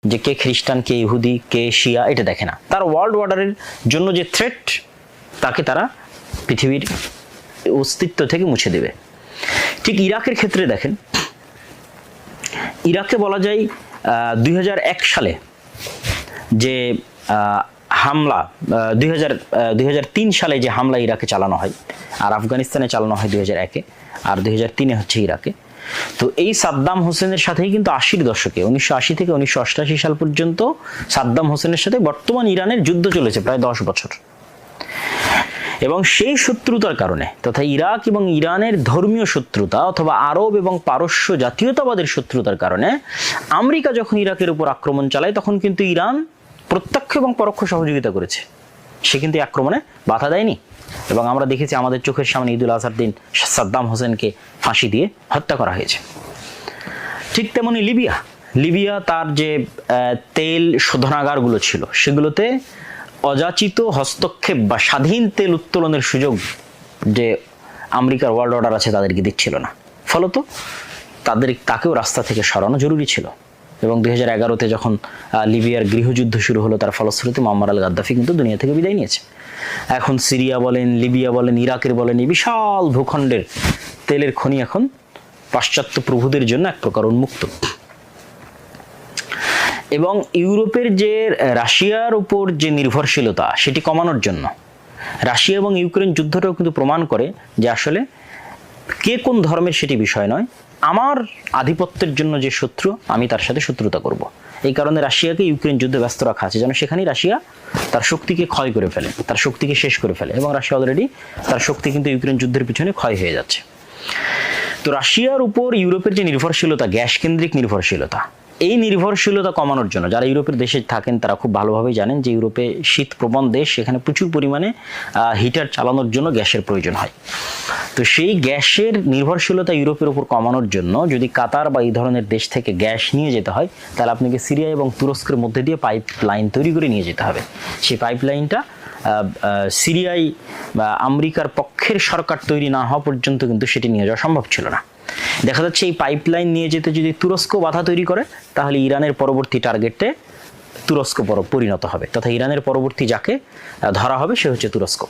যে কে খ্রিস্টান, কে ইহুদি, কে শিয়া, এটা দেখে না। তার ওয়ার্ল্ড অর্ডারের জন্য যে থ্রেট, তাকে তারা পৃথিবীর অস্তিত্ব থেকে মুছে দেবে। ঠিক ইরাকের ক্ষেত্রে দেখেন, ইরাকে বলা যায় 2001 সালে যে হামলা, 2003 সালে যে হামলা ইরাকে চালানো হয়, আর আফগানিস্তানে চালানো হয় 2001-এ, আর 2003-এ হচ্ছে ইরাকে। তো এই সাদ্দাম হোসেনের সাথেই কিন্তু 80-র দশকে, 1980 থেকে 1988 সাল পর্যন্ত সাদ্দাম হোসেনের সাথে বর্তমান ইরানের যুদ্ধ চলেছে প্রায় 10 বছর। এবং সেই শত্রুতার কারণে, তথা ইরাক এবং ইরানের ধর্মীয় শত্রুতা অথবা আরব এবং পারস্য জাতীয়তাবাদের শত্রুতার কারণে আমেরিকা যখন ইরাকের উপর আক্রমণ চালায়, তখন কিন্তু ইরান প্রত্যক্ষ এবং পরোক্ষ সহযোগিতা করেছে। সে কিন্তু আক্রমণে বাধা দেয়নি। এবং আমরা দেখেছি আমাদের চোখের সামনে ঈদুল আজহার দিন সাদ্দাম হোসেনকে ফাঁসি দিয়ে হত্যা করা হয়েছে। ঠিক তেমনি লিবিয়া তার যে তেল শোধনাগারগুলো ছিল, সেগুলোতে অযাচিত হস্তক্ষেপ বা স্বাধীন তেল উত্তোলনের সুযোগ যে আমেরিকার ওয়ার্ল্ড অর্ডার আছে তাদেরকে দিচ্ছিল না। ফলত তাকেও রাস্তা থেকে সরানো জরুরি ছিল। এবং 2011-তে যখন লিবিয়ার গৃহযুদ্ধ শুরু হলো, তার ফলশ্রুতিতে মুয়াম্মার আল গাদ্দাফি কিন্তু দুনিয়া থেকে বিদায় নিয়েছে। এখন সিরিয়া বলেন, লিবিয়া বলেন, ইরাকের বলেন, এই বিশাল ভূখণ্ডের তেলের খনি এখন পাশ্চাত্য প্রভুদের জন্য এক প্রকার উন্মুক্ত। এবং ইউরোপের যে রাশিয়ার উপর যে নির্ভরশীলতা, সেটি কমানোর জন্য রাশিয়া এবং ইউক্রেন যুদ্ধটাও কিন্তু প্রমাণ করে যে আসলে কে কোন ধর্মের সেটি বিষয় নয়, আমার আধিপত্যের জন্য যে শত্রু, আমি তার সাথে শত্রুতা করব। এই কারণে রাশিয়াকে ইউক্রেন যুদ্ধে ব্যস্ত রাখা আছে, যেন সেখানেই রাশিয়া তার শক্তিকে ক্ষয় করে ফেলে, তার শক্তিকে শেষ করে ফেলে। এবং রাশিয়া অলরেডি তার শক্তি কিন্তু ইউক্রেন যুদ্ধের পিছনে ক্ষয় হয়ে যাচ্ছে। তো রাশিয়ার উপর ইউরোপের যে নির্ভরশীলতা, গ্যাস কেন্দ্রিক নির্ভরশীলতা, এই নির্ভরশীলতা কমানোর জন্য, যারা ইউরোপের দেশে থাকেন তারা খুব ভালোভাবেই জানেন যে ইউরোপে শীতপ্রবণ দেশ, সেখানে প্রচুর পরিমাণে হিটার চালানোর জন্য গ্যাসের প্রয়োজন হয়। তো সেই গ্যাসের নির্ভরশীলতা ইউরোপের উপর কমানোর জন্য যদি কাতার বা এই ধরনের দেশ থেকে গ্যাস নিয়ে যেতে হয়, তাহলে আপনাকে সিরিয়া এবং তুরস্কের মধ্যে দিয়ে পাইপ লাইন তৈরি করে নিয়ে যেতে হবে। সেই পাইপ লাইনটা সিরিয়ায় বা আমেরিকার পক্ষের সরকার তৈরি না হওয়া পর্যন্ত কিন্তু সেটি নিয়ে যাওয়া সম্ভব ছিল না। দেখা যাচ্ছে এই পাইপলাইন নিয়ে যেতে যদি তুরস্ক বাধা তৈরি করে, তাহলে ইরানের পরবর্তী টার্গেটে তুরস্ক পরিণত হবে, তথা ইরানের পরবর্তী যাকে ধরা হবে সে হচ্ছে তুরস্ক।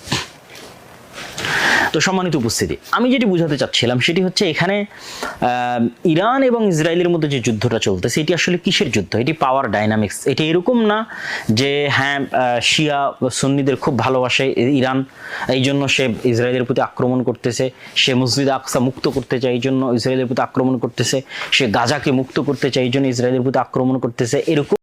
তো সম্মানিত উপস্থিতি, আমি যেটি বুঝাতে চাচ্ছিলাম সেটি হচ্ছে, এখানে ইরান এবং ইসরায়েলের মধ্যে যে যুদ্ধটা চলতেছে, এটি আসলে কিসের যুদ্ধ? এটি পাওয়ার ডাইনামিক্স। এটি এরকম না যে হ্যাঁ শিয়া সুন্নিদের খুব ভালোবাসে ইরান, এই জন্য সে ইসরায়েলের প্রতি আক্রমণ করতেছে, সে মসজিদ আকসা মুক্ত করতে চায় এই জন্য ইসরায়েলের প্রতি আক্রমণ করতেছে, সে গাজাকে মুক্ত করতে চায় এই জন্য ইসরায়েলের প্রতি আক্রমণ করতেছে, এরকম